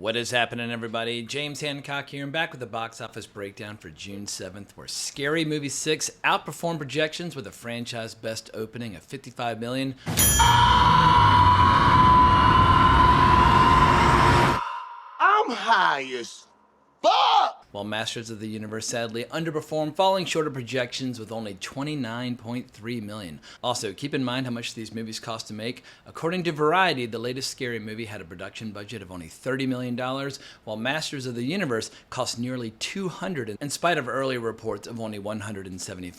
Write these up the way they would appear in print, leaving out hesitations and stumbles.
What is happening, everybody? James Hancock here, and back with the box office breakdown for June 7th, where Scary Movie 6 outperformed projections with a franchise best opening of $55 million. I'm high as fuck! While Masters of the Universe sadly underperformed, falling short of projections with only $29.3 million. Also, keep in mind how much these movies cost to make. According to Variety, the latest Scary Movie had a production budget of only $30 million, while Masters of the Universe cost nearly $200 million, in spite of earlier reports of only $175 million.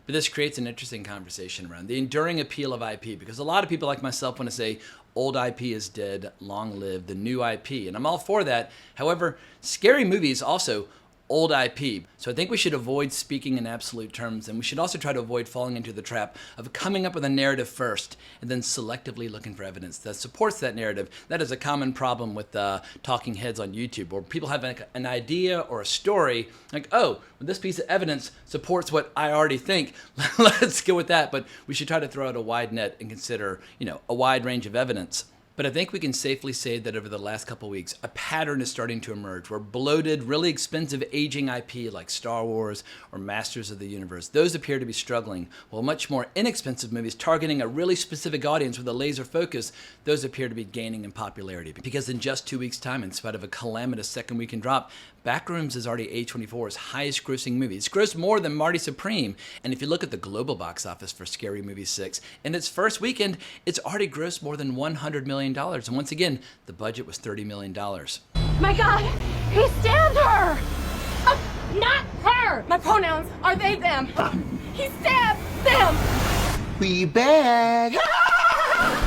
But this creates an interesting conversation around the enduring appeal of IP, because a lot of people like myself want to say old IP is dead, long live the new IP, and I'm all for that. However, Scary Movie is also old IP, so I think we should avoid speaking in absolute terms, and we should also try to avoid falling into the trap of coming up with a narrative first and then selectively looking for evidence that supports that narrative. That is a common problem with talking heads on YouTube, where people have an idea or a story, like, oh, this piece of evidence supports what I already think, let's go with that. But we should try to throw out a wide net and consider, a wide range of evidence. But I think we can safely say that over the last couple weeks, a pattern is starting to emerge where bloated, really expensive aging IP like Star Wars or Masters of the Universe, those appear to be struggling, while much more inexpensive movies targeting a really specific audience with a laser focus, those appear to be gaining in popularity. Because in just 2 weeks' time, in spite of a calamitous second weekend drop, Backrooms is already A24's highest grossing movie. It's grossed more than Marty Supreme. And if you look at the global box office for Scary Movie 6, in its first weekend, it's already grossed more than $100 million. And once again, the budget was $30 million. My God, he stabbed her! Not her! My pronouns are they, them. He stabbed them! We back!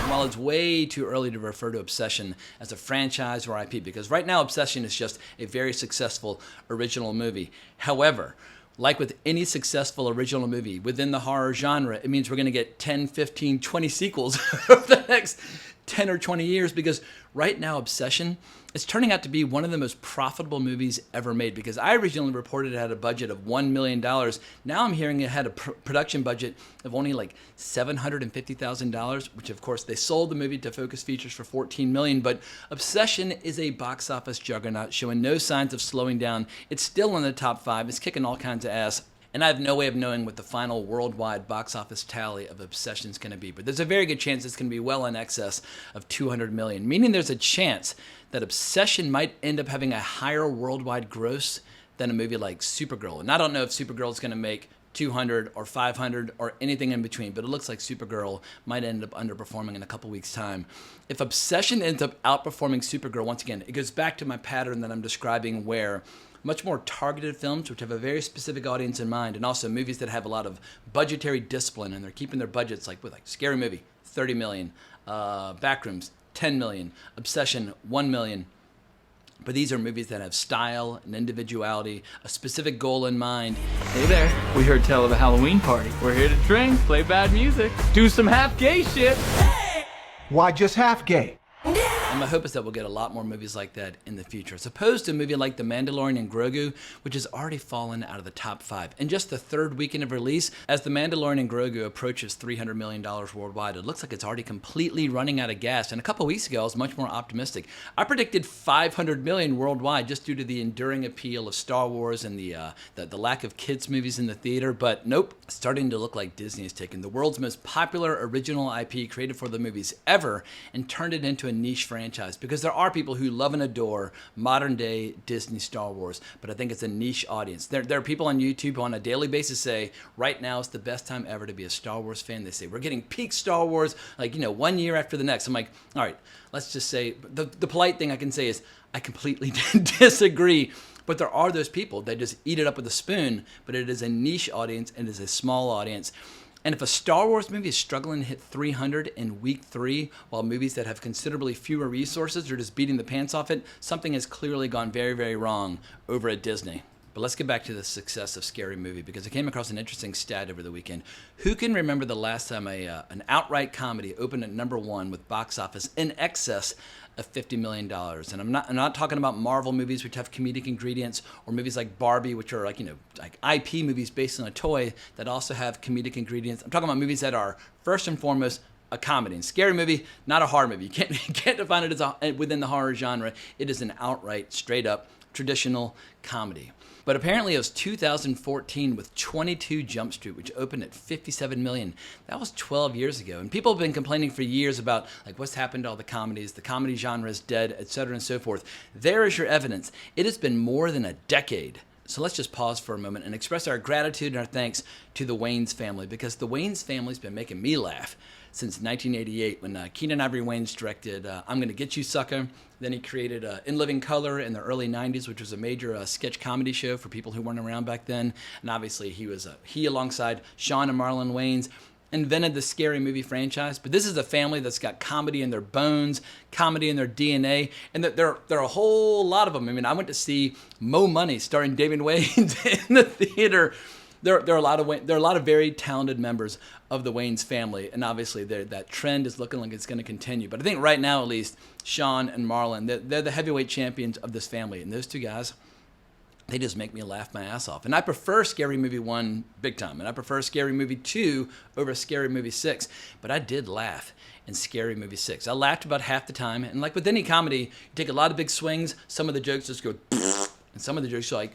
While it's way too early to refer to Obsession as a franchise or IP, because right now Obsession is just a very successful original movie. However, like with any successful original movie within the horror genre, it means we're going to get 10, 15, 20 sequels over the next 10 or 20 years, because right now Obsession is turning out to be one of the most profitable movies ever made, because I originally reported it had a budget of $1 million. Now I'm hearing it had a production budget of only like $750,000, which of course they sold the movie to Focus Features for $14 million. But Obsession is a box office juggernaut showing no signs of slowing down. It's still in the top 5. It's kicking all kinds of ass. And I have no way of knowing what the final worldwide box office tally of Obsession is going to be. But there's a very good chance it's going to be well in excess of $200 million, meaning there's a chance that Obsession might end up having a higher worldwide gross than a movie like Supergirl. And I don't know if Supergirl is going to make 200 or 500 or anything in between, but it looks like Supergirl might end up underperforming in a couple weeks' time. If Obsession ends up outperforming Supergirl, once again, it goes back to my pattern that I'm describing, where much more targeted films, which have a very specific audience in mind, and also movies that have a lot of budgetary discipline, and they're keeping their budgets, like with Scary Movie, $30 million, Backrooms, $10 million, Obsession, $1 million. But these are movies that have style and individuality, a specific goal in mind. Hey there, we heard tell of a Halloween party. We're here to drink, play bad music, do some half-gay shit. Why just half gay? And my hope is that we'll get a lot more movies like that in the future, as opposed to a movie like The Mandalorian and Grogu, which has already fallen out of the top 5. In just the third weekend of release, as The Mandalorian and Grogu approaches $300 million worldwide, it looks like it's already completely running out of gas. And a couple weeks ago, I was much more optimistic. I predicted $500 million worldwide just due to the enduring appeal of Star Wars and the lack of kids' movies in the theater. But nope, it's starting to look like Disney has taken the world's most popular original IP created for the movies ever and turned it into a niche franchise. Because there are people who love and adore modern day Disney Star Wars, but I think it's a niche audience. There are people on YouTube who on a daily basis say, right now is the best time ever to be a Star Wars fan. They say, we're getting peak Star Wars, 1 year after the next. I'm like, all right, let's just say, the polite thing I can say is, I completely disagree. But there are those people that just eat it up with a spoon, but it is a niche audience and it is a small audience. And if a Star Wars movie is struggling to hit 300 in week 3, while movies that have considerably fewer resources are just beating the pants off it, something has clearly gone very, very wrong over at Disney. But let's get back to the success of Scary Movie, because I came across an interesting stat over the weekend. Who can remember the last time an outright comedy opened at number 1 with box office in excess of $50 million? And I'm not talking about Marvel movies, which have comedic ingredients, or movies like Barbie, which are like IP movies based on a toy that also have comedic ingredients. I'm talking about movies that are first and foremost a comedy. And Scary Movie, not a horror movie. You can't define it as within the horror genre. It is an outright, straight up, traditional comedy. But apparently it was 2014 with 22 Jump Street, which opened at $57 million. That was 12 years ago. And people have been complaining for years about like what's happened to all the comedies, the comedy genre is dead, etc. and so forth. There is your evidence. It has been more than a decade. So let's just pause for a moment and express our gratitude and our thanks to the Wayans family, because the Wayans family's been making me laugh since 1988 when Keenan Ivory Wayans directed I'm Gonna Get You, Sucker. Then he created In Living Color in the early 90s, which was a major sketch comedy show for people who weren't around back then. And obviously he alongside Sean and Marlon Wayans invented the Scary Movie franchise. But this is a family that's got comedy in their bones, comedy in their DNA, and that there are a whole lot of them. I mean, I went to see Mo Money starring David Wayans in the theater. There are a lot of very talented members of the Wayans family, and obviously that trend is looking like it's going to continue. But I think right now, at least, Sean and Marlon, they're the heavyweight champions of this family, and those two guys, they just make me laugh my ass off. And I prefer Scary Movie 1 big time, and I prefer Scary Movie 2 over Scary Movie 6, but I did laugh in Scary Movie 6. I laughed about half the time, and like with any comedy, you take a lot of big swings, some of the jokes just go and some of the jokes, like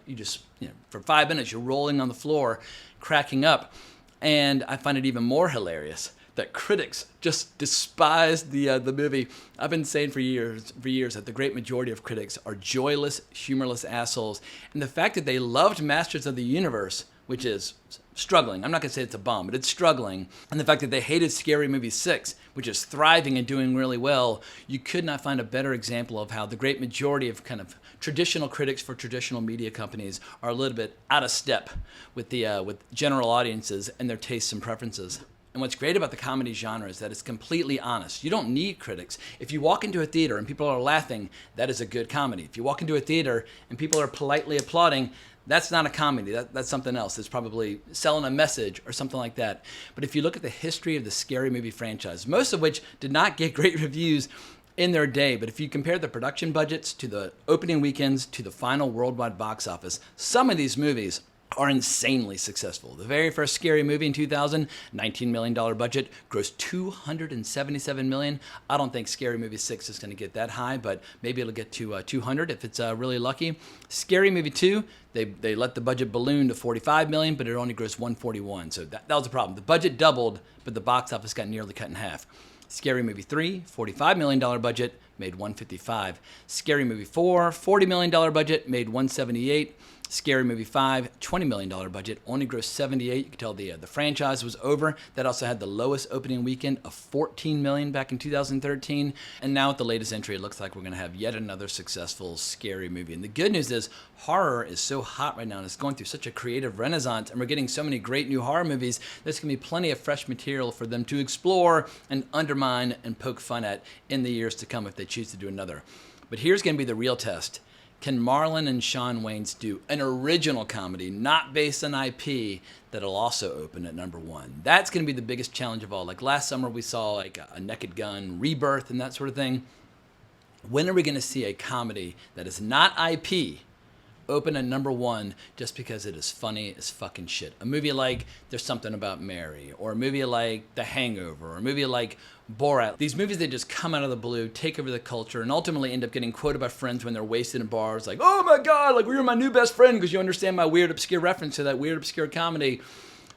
for 5 minutes, you're rolling on the floor, cracking up. And I find it even more hilarious that critics just despise the movie. I've been saying for years that the great majority of critics are joyless, humorless assholes. And the fact that they loved Masters of the Universe, which is struggling. I'm not going to say it's a bomb, but it's struggling. And the fact that they hated Scary Movie 6, which is thriving and doing really well, you could not find a better example of how the great majority of kind of traditional critics for traditional media companies are a little bit out of step with with general audiences and their tastes and preferences. And what's great about the comedy genre is that it's completely honest. You don't need critics. If you walk into a theater and people are laughing, that is a good comedy. If you walk into a theater and people are politely applauding, that's not a comedy. That's something else. It's probably selling a message or something like that. But if you look at the history of the Scary Movie franchise, most of which did not get great reviews in their day, but if you compare the production budgets to the opening weekends to the final worldwide box office, some of these movies are insanely successful. The very first Scary Movie in 2000, $19 million budget, grossed $277 million. I don't think Scary Movie 6 is going to get that high, but maybe it'll get to 200 if it's really lucky. Scary Movie 2, they let the budget balloon to $45 million, but it only grossed $141. So that was the problem. The budget doubled, but the box office got nearly cut in half. Scary Movie 3, $45 million budget, made $155. Scary Movie 4, $40 million budget, made $178. Scary Movie 5, $20 million budget, only grossed $78. You can tell the franchise was over. That also had the lowest opening weekend of $14 million back in 2013. And now with the latest entry, it looks like we're going to have yet another successful Scary Movie. And the good news is horror is so hot right now, and it's going through such a creative renaissance, and we're getting so many great new horror movies. There's going to be plenty of fresh material for them to explore and undermine and poke fun at in the years to come if they choose to do another. But here's going to be the real test. Can Marlon and Sean Wayans do an original comedy, not based on IP, that'll also open at number 1? That's going to be the biggest challenge of all. Like last summer, we saw like a Naked Gun, Rebirth, and that sort of thing. When are we going to see a comedy that is not IP open at number 1 just because it is funny as fucking shit? A movie like There's Something About Mary, or a movie like The Hangover, or a movie like Borat. These movies that just come out of the blue, take over the culture, and ultimately end up getting quoted by friends when they're wasted in bars, like, oh my god, like, you're my new best friend because you understand my weird, obscure reference to that weird, obscure comedy.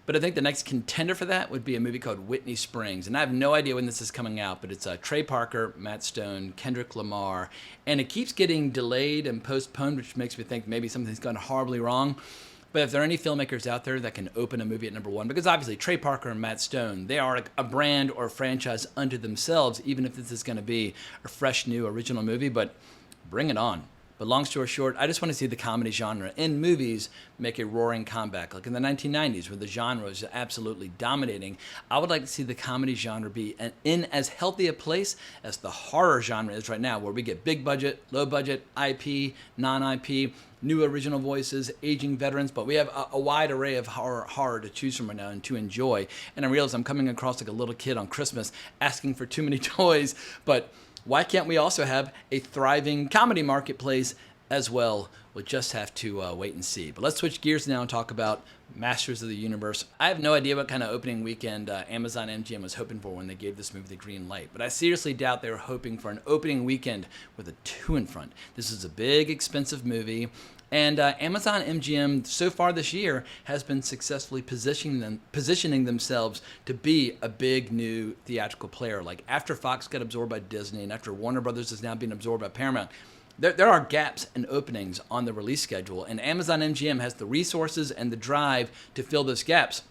But I think the next contender for that would be a movie called Whitney Springs. And I have no idea when this is coming out, but it's Trey Parker, Matt Stone, Kendrick Lamar. And it keeps getting delayed and postponed, which makes me think maybe something's gone horribly wrong. But if there are any filmmakers out there that can open a movie at number 1, because obviously Trey Parker and Matt Stone, they are a brand or a franchise unto themselves, even if this is going to be a fresh, new, original movie. But bring it on. But long story short, I just want to see the comedy genre in movies make a roaring comeback. Like in the 1990s, where the genre was absolutely dominating, I would like to see the comedy genre be in as healthy a place as the horror genre is right now, where we get big budget, low budget, IP, non-IP, new original voices, aging veterans, but we have a wide array of horror to choose from right now and to enjoy. And I realize I'm coming across like a little kid on Christmas asking for too many toys, but why can't we also have a thriving comedy marketplace as well. We'll just have to wait and see. But let's switch gears now and talk about Masters of the Universe. I have no idea what kind of opening weekend Amazon MGM was hoping for when they gave this movie the green light, but I seriously doubt they were hoping for an opening weekend with a 2 in front. This is a big, expensive movie, and Amazon MGM so far this year has been successfully positioning themselves to be a big new theatrical player. Like after Fox got absorbed by Disney and after Warner Brothers is now being absorbed by Paramount, there are gaps and openings on the release schedule, and Amazon MGM has the resources and the drive to fill those gaps.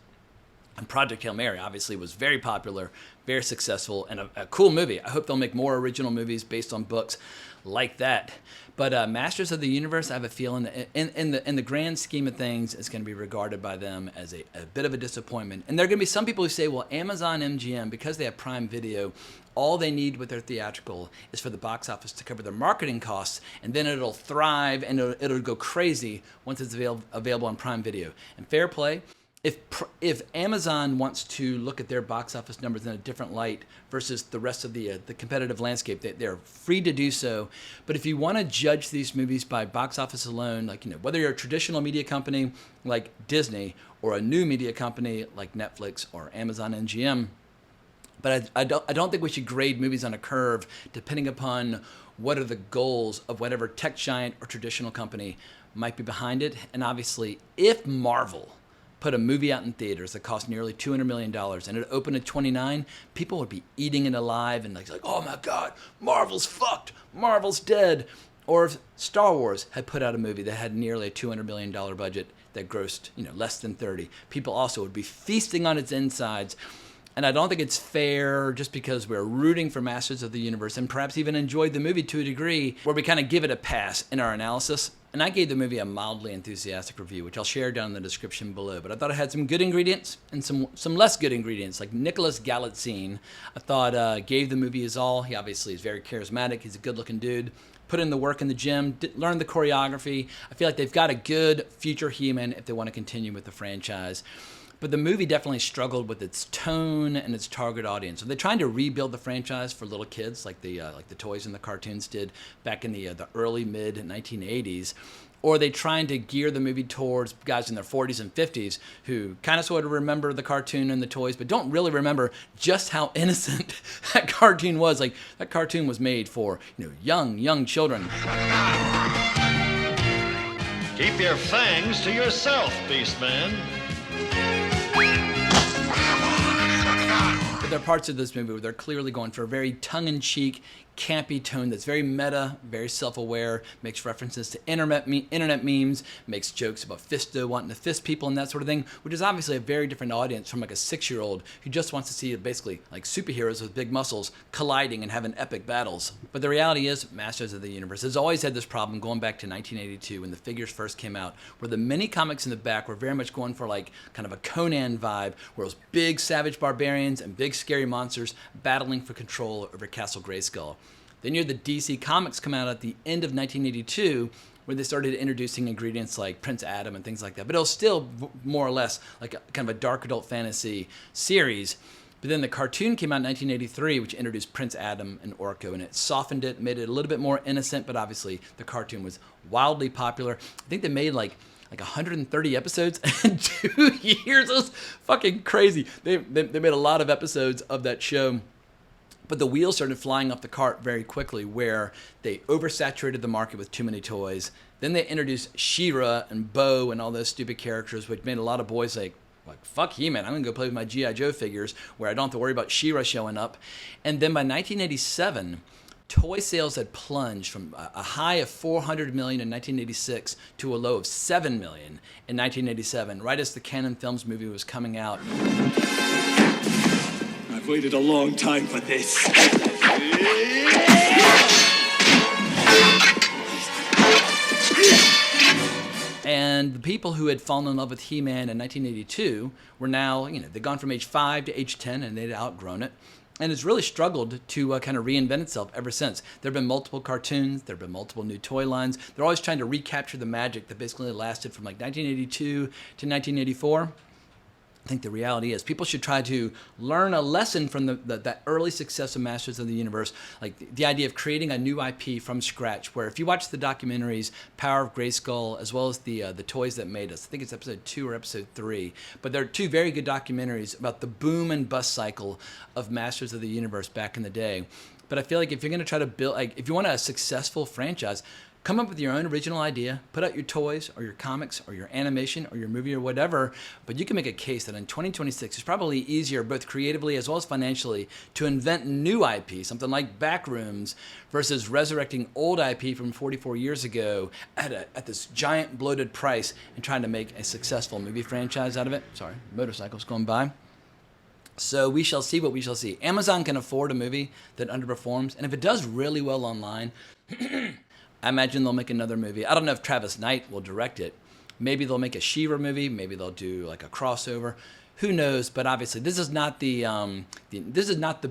And Project Hail Mary obviously was very popular, very successful, and a cool movie. I hope they'll make more original movies based on books like that. But Masters of the Universe, I have a feeling that in the grand scheme of things, it's going to be regarded by them as a bit of a disappointment. And there are going to be some people who say, well, Amazon MGM, because they have Prime Video, all they need with their theatrical is for the box office to cover their marketing costs, and then it'll thrive and it'll go crazy once it's available on Prime Video. And fair play. If Amazon wants to look at their box office numbers in a different light versus the rest of the competitive landscape, they're free to do so. But if you want to judge these movies by box office alone, like whether you're a traditional media company like Disney or a new media company like Netflix or Amazon MGM, but I don't think we should grade movies on a curve depending upon what are the goals of whatever tech giant or traditional company might be behind it. And obviously, if Marvel put a movie out in theaters that cost nearly $200 million and it opened at 29, people would be eating it alive and like, oh my God, Marvel's fucked, Marvel's dead. Or if Star Wars had put out a movie that had nearly a $200 million budget that grossed, less than 30, people also would be feasting on its insides. And I don't think it's fair just because we're rooting for Masters of the Universe and perhaps even enjoyed the movie to a degree where we kind of give it a pass in our analysis. And I gave the movie a mildly enthusiastic review, which I'll share down in the description below. But I thought it had some good ingredients and some less good ingredients, like Nicholas Galitzine. I thought gave the movie his all. He obviously is very charismatic. He's a good-looking dude. Put in the work in the gym, learn the choreography. I feel like they've got a good future He-Man if they want to continue with the franchise. But the movie definitely struggled with its tone and its target audience. Are they trying to rebuild the franchise for little kids like the toys and the cartoons did back in the early, mid 1980s? Or are they trying to gear the movie towards guys in their 40s and 50s who kind of sort of remember the cartoon and the toys, but don't really remember just how innocent that cartoon was? Like, that cartoon was made for, young children. Keep your fangs to yourself, Beastman. But there are parts of this movie where they're clearly going for a very tongue-in-cheek, campy tone that's very meta, very self-aware, makes references to internet memes, makes jokes about Fisto wanting to fist people and that sort of thing, which is obviously a very different audience from like a 6-year-old who just wants to see basically like superheroes with big muscles colliding and having epic battles. But the reality is, Masters of the Universe has always had this problem going back to 1982 when the figures first came out, where the mini comics in the back were very much going for like kind of a Conan vibe, where it was big savage barbarians and big scary monsters battling for control over Castle Grayskull. Then you had the DC Comics come out at the end of 1982, where they started introducing ingredients like Prince Adam and things like that. But it was still more or less like kind of a dark adult fantasy series. But then the cartoon came out in 1983, which introduced Prince Adam and Orko, and it softened it, made it a little bit more innocent, but obviously the cartoon was wildly popular. I think they made like 130 episodes in 2 years. It was fucking crazy. They made a lot of episodes of that show. But the wheels started flying off the cart very quickly, where they oversaturated the market with too many toys. Then they introduced She-Ra and Bo and all those stupid characters, which made a lot of boys like fuck He-Man, I'm going to go play with my G.I. Joe figures where I don't have to worry about She-Ra showing up. And then by 1987, toy sales had plunged from a high of $400 million in 1986 to a low of $7 million in 1987, right as the Cannon Films movie was coming out. I've waited a long time for this. And the people who had fallen in love with He-Man in 1982 were now, they'd gone from age 5 to age 10 and they'd outgrown it. And it's really struggled to kind of reinvent itself ever since. There have been multiple cartoons. There have been multiple new toy lines. They're always trying to recapture the magic that basically lasted from like 1982 to 1984. think the reality is people should try to learn a lesson from that early success of Masters of the Universe, like the idea of creating a new IP from scratch, where if you watch the documentaries Power of Grayskull as well as the Toys That Made Us, I think it's episode 2 or episode 3, but they're two very good documentaries about the boom and bust cycle of Masters of the Universe back in the day. But I feel like if you're going to try to build, like if you want a successful franchise, come up with your own original idea, put out your toys or your comics or your animation or your movie or whatever, but you can make a case that in 2026 it's probably easier both creatively as well as financially to invent new IP, something like Backrooms, versus resurrecting old IP from 44 years ago at this giant bloated price and trying to make a successful movie franchise out of it. Sorry, motorcycles going by. So we shall see what we shall see. Amazon can afford a movie that underperforms, and if it does really well online, I imagine they'll make another movie. I don't know if Travis Knight will direct it. Maybe they'll make a She-Ra movie. Maybe they'll do like a crossover. Who knows? But obviously, this is not the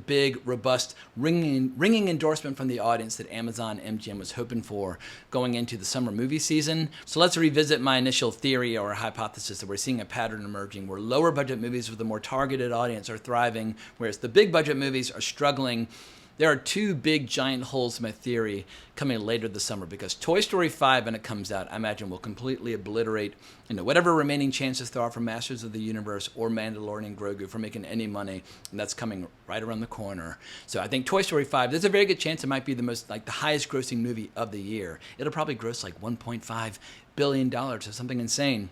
big, robust, ringing endorsement from the audience that Amazon MGM was hoping for going into the summer movie season. So let's revisit my initial theory or hypothesis that we're seeing a pattern emerging where lower budget movies with a more targeted audience are thriving, whereas the big budget movies are struggling. There are two big giant holes in my theory coming later this summer, because Toy Story 5, when it comes out, I imagine will completely obliterate whatever remaining chances there are for Masters of the Universe or Mandalorian Grogu for making any money, and that's coming right around the corner. So I think Toy Story 5, there's a very good chance it might be the highest grossing movie of the year. It'll probably gross like $1.5 billion or something insane.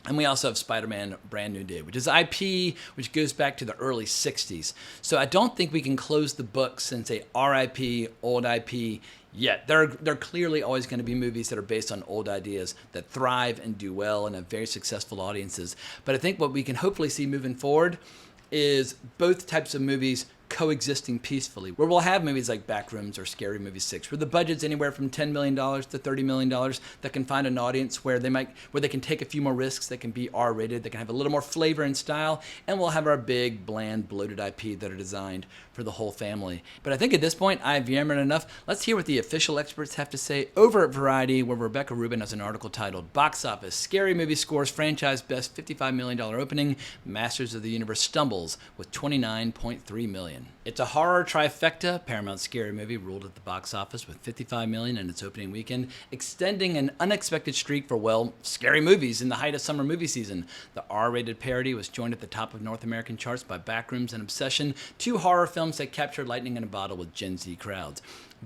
And we also have Spider-Man Brand New Day, which is IP, which goes back to the early 60s. So I don't think we can close the books and say RIP, old IP yet. There are clearly always going to be movies that are based on old ideas that thrive and do well and have very successful audiences. But I think what we can hopefully see moving forward is both types of movies coexisting peacefully, where we'll have movies like Backrooms or Scary Movie 6, where the budget's anywhere from $10 million to $30 million, that can find an audience where they can take a few more risks, that can be R-rated, that can have a little more flavor and style, and we'll have our big, bland, bloated IP that are designed for the whole family. But I think at this point, I've yammered enough. Let's hear what the official experts have to say over at Variety, where Rebecca Rubin has an article titled Box Office, Scary Movie Scores Franchise Best $55 Million Opening, Masters of the Universe Stumbles with $29.3 million. It's a horror trifecta. Paramount's Scary Movie ruled at the box office with $55 million in its opening weekend, extending an unexpected streak for, scary movies in the height of summer movie season. The R-rated parody was joined at the top of North American charts by Backrooms and Obsession, two horror films that captured lightning in a bottle with Gen Z crowds.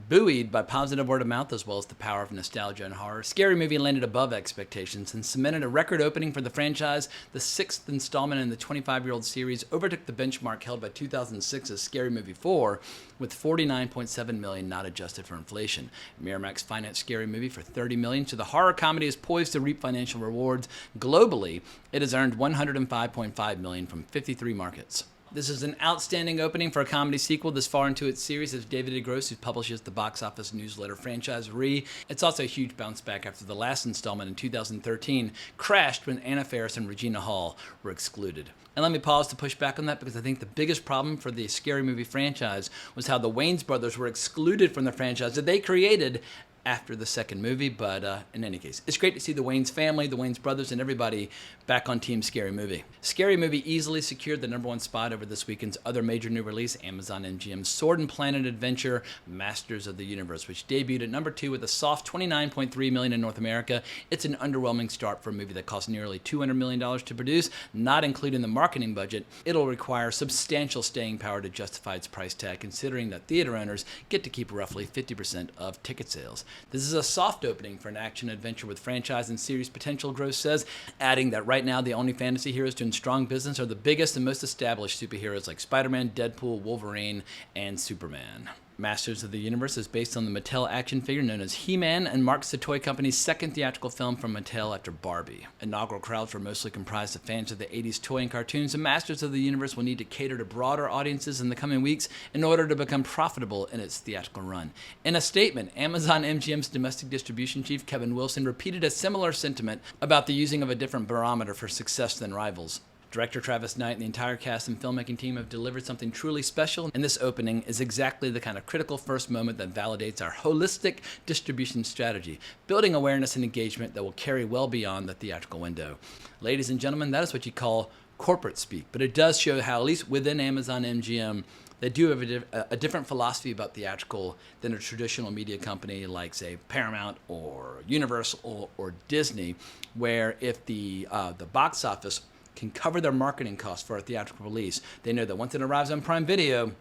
Buoyed by positive word of mouth as well as the power of nostalgia and horror, Scary Movie landed above expectations and cemented a record opening for the franchise. The sixth installment in the 25-year-old series overtook the benchmark held by 2006's Scary Movie 4 with $49.7 million not adjusted for inflation. Miramax financed Scary Movie for $30 million, so the horror comedy is poised to reap financial rewards. Globally, it has earned $105.5 million from 53 markets. This is an outstanding opening for a comedy sequel this far into its series, as David DeGrosse, who publishes the box office newsletter Franchise Re. It's also a huge bounce back after the last installment in 2013 crashed when Anna Faris and Regina Hall were excluded. And let me pause to push back on that, because I think the biggest problem for the Scary Movie franchise was how the Wayans brothers were excluded from the franchise that they created after the second movie. But in any case, it's great to see the Wayans family, the Wayans brothers, and everybody back on Team Scary Movie. Scary Movie easily secured the #1 spot over this weekend's other major new release, Amazon MGM's Sword and Planet adventure, Masters of the Universe, which debuted at #2 with a soft $29.3 million in North America. It's an underwhelming start for a movie that cost nearly $200 million to produce, not including the marketing budget. It'll require substantial staying power to justify its price tag, considering that theater owners get to keep roughly 50% of ticket sales. This is a soft opening for an action-adventure with franchise and series potential, Gross says, adding that right now the only fantasy heroes doing strong business are the biggest and most established superheroes like Spider-Man, Deadpool, Wolverine, and Superman. Masters of the Universe is based on the Mattel action figure known as He-Man and marks the toy company's second theatrical film from Mattel after Barbie. Inaugural crowds were mostly comprised of fans of the 80s toy and cartoons, and Masters of the Universe will need to cater to broader audiences in the coming weeks in order to become profitable in its theatrical run. In a statement, Amazon MGM's domestic distribution chief Kevin Wilson repeated a similar sentiment about the using of a different barometer for success than rivals. Director Travis Knight and the entire cast and filmmaking team have delivered something truly special, and this opening is exactly the kind of critical first moment that validates our holistic distribution strategy, building awareness and engagement that will carry well beyond the theatrical window. Ladies and gentlemen, that is what you call corporate speak, but it does show how, at least within Amazon MGM, they do have a different philosophy about theatrical than a traditional media company like, say, Paramount or Universal or Disney, where if the box office can cover their marketing costs for a theatrical release, they know that once it arrives on Prime Video,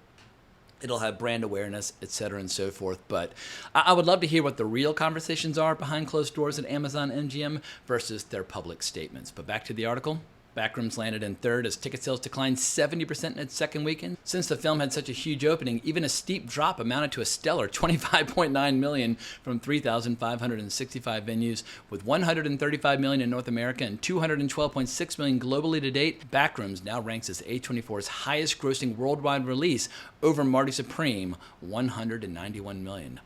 it'll have brand awareness, et cetera, and so forth. But I would love to hear what the real conversations are behind closed doors at Amazon MGM versus their public statements. But back to the article. Backrooms landed in third as ticket sales declined 70% in its second weekend. Since the film had such a huge opening, even a steep drop amounted to a stellar $25.9 million from 3,565 venues, with $135 million in North America and $212.6 million globally to date. Backrooms now ranks as A24's highest-grossing worldwide release over Marty Supreme, $191 million.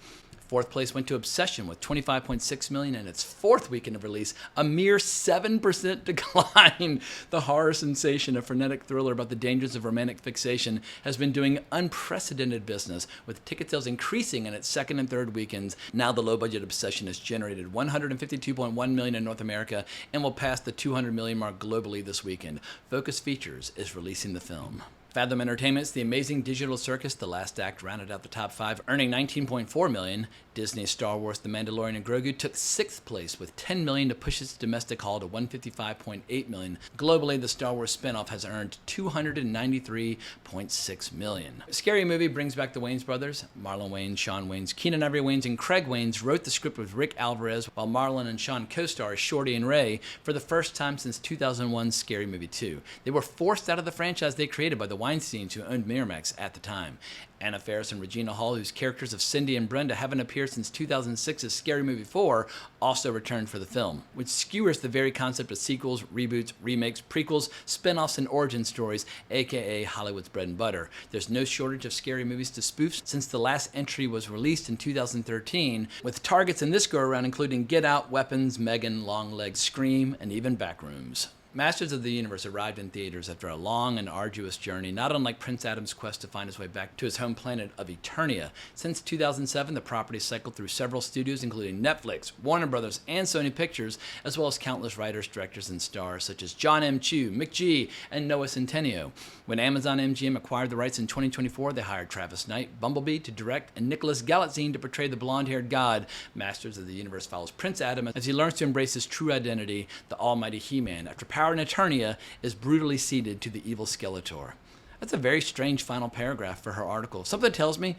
Fourth place went to Obsession with $25.6 million in its fourth weekend of release, a mere 7% decline. The horror sensation, a frenetic thriller about the dangers of romantic fixation, has been doing unprecedented business, with ticket sales increasing in its second and third weekends. Now the low-budget Obsession has generated $152.1 million in North America and will pass the $200 million mark globally this weekend. Focus Features is releasing the film. Fathom Entertainment's The Amazing Digital Circus, The Last Act, rounded out the top five, earning $19.4 million. Disney's Star Wars, The Mandalorian, and Grogu took sixth place with $10 million to push its domestic haul to $155.8 million. Globally, the Star Wars spinoff has earned $293.6 million. Scary Movie brings back the Wayans brothers. Marlon Wayans, Shawn Wayans, Keenan Ivory Wayans, and Craig Wayans wrote the script with Rick Alvarez, while Marlon and Shawn co-star as Shorty and Ray for the first time since 2001's Scary Movie 2. They were forced out of the franchise they created by the Weinsteins, who owned Miramax at the time. Anna Faris and Regina Hall, whose characters of Cindy and Brenda haven't appeared since 2006's Scary Movie 4, also returned for the film, which skewers the very concept of sequels, reboots, remakes, prequels, spin-offs, and origin stories, aka Hollywood's bread and butter. There's no shortage of scary movies to spoof since the last entry was released in 2013, with targets in this go-around including Get Out, Weapons, Megan, Longlegs, Scream, and even Backrooms. Masters of the Universe arrived in theaters after a long and arduous journey, not unlike Prince Adam's quest to find his way back to his home planet of Eternia. Since 2007, the property cycled through several studios, including Netflix, Warner Brothers, and Sony Pictures, as well as countless writers, directors, and stars such as John M. Chu, McG, and Noah Centineo. When Amazon MGM acquired the rights in 2024, they hired Travis Knight, Bumblebee, to direct, and Nicholas Galitzine to portray the blonde-haired god. Masters of the Universe follows Prince Adam as he learns to embrace his true identity, the almighty He-Man, after power in Eternia is brutally ceded to the evil Skeletor. That's a very strange final paragraph for her article. Something tells me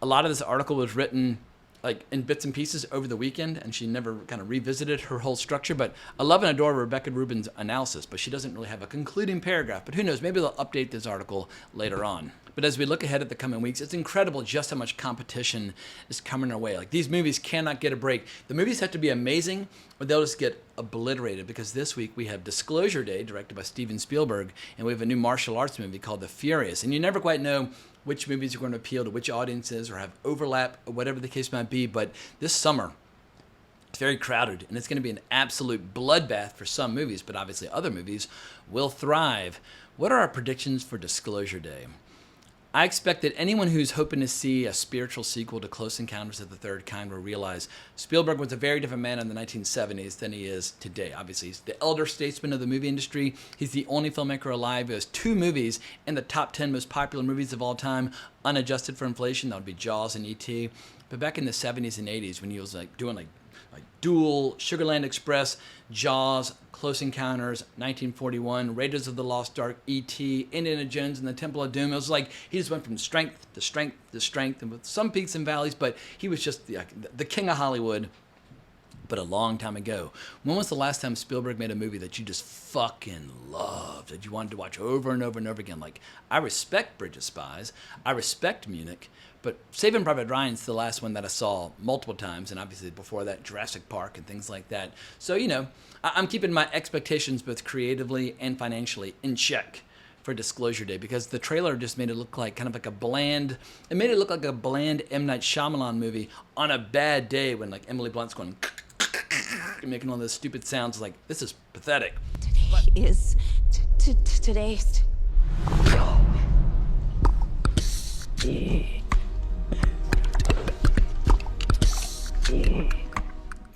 a lot of this article was written like in bits and pieces over the weekend, and she never kind of revisited her whole structure. But I love and adore Rebecca Rubin's analysis, but she doesn't really have a concluding paragraph. But who knows, maybe they'll update this article later on. But as we look ahead at the coming weeks, it's incredible just how much competition is coming our way. Like, these movies cannot get a break. The movies have to be amazing, or they'll just get obliterated, because this week we have Disclosure Day, directed by Steven Spielberg, and we have a new martial arts movie called The Furious. And you never quite know which movies are going to appeal to which audiences or have overlap or whatever the case might be. But this summer, it's very crowded, and it's going to be an absolute bloodbath for some movies, but obviously other movies will thrive. What are our predictions for Disclosure Day? I expect that anyone who's hoping to see a spiritual sequel to Close Encounters of the Third Kind will realize Spielberg was a very different man in the 1970s than he is today. Obviously, he's the elder statesman of the movie industry. He's the only filmmaker alive who has 2 movies in the top 10 most popular movies of all time, unadjusted for inflation. That would be Jaws and E.T. But back in the 70s and 80s, when he was doing Duel, Sugarland Express, Jaws, Close Encounters, 1941, Raiders of the Lost Ark, E.T., Indiana Jones and the Temple of Doom. It was like he just went from strength to strength to strength, and with some peaks and valleys, but he was just the king of Hollywood, but a long time ago. When was the last time Spielberg made a movie that you just fucking loved, that you wanted to watch over and over and over again? Like, I respect Bridge of Spies, I respect Munich, but Saving Private Ryan's the last one that I saw multiple times, and obviously before that, Jurassic Park and things like that. So, I'm keeping my expectations both creatively and financially in check for Disclosure Day, because the trailer just made it look like kind of like a bland M. Night Shyamalan movie on a bad day, when like Emily Blunt's going making all those stupid sounds. Like, this is pathetic. Today's.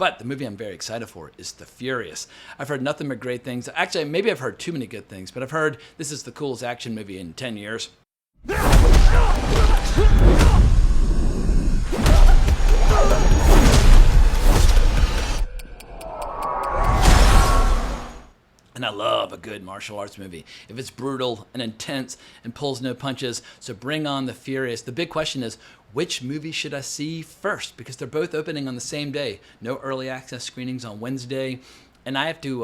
But the movie I'm very excited for is The Furious. I've heard nothing but great things. Actually, maybe I've heard too many good things, but I've heard this is the coolest action movie in 10 years. And I love a good martial arts movie. If it's brutal and intense and pulls no punches, so bring on The Furious. The big question is, which movie should I see first? Because they're both opening on the same day. No early access screenings on Wednesday. And I have to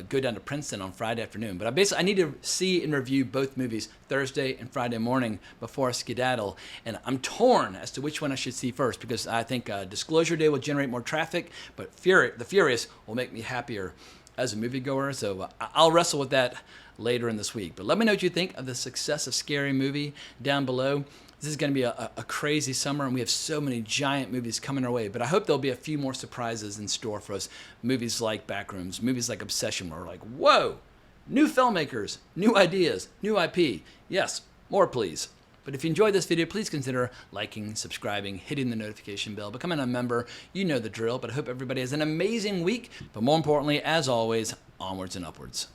go down to Princeton on Friday afternoon. But I need to see and review both movies Thursday and Friday morning before I skedaddle. And I'm torn as to which one I should see first, because I think Disclosure Day will generate more traffic, but The Furious will make me happier as a moviegoer. So I'll wrestle with that later in this week. But let me know what you think of the success of Scary Movie down below. This is going to be a crazy summer, and we have so many giant movies coming our way. But I hope there'll be a few more surprises in store for us. Movies like Backrooms, movies like Obsession, where we're like, whoa, new filmmakers, new ideas, new IP. Yes, more please. But if you enjoyed this video, please consider liking, subscribing, hitting the notification bell, becoming a member. You know the drill, but I hope everybody has an amazing week. But more importantly, as always, onwards and upwards.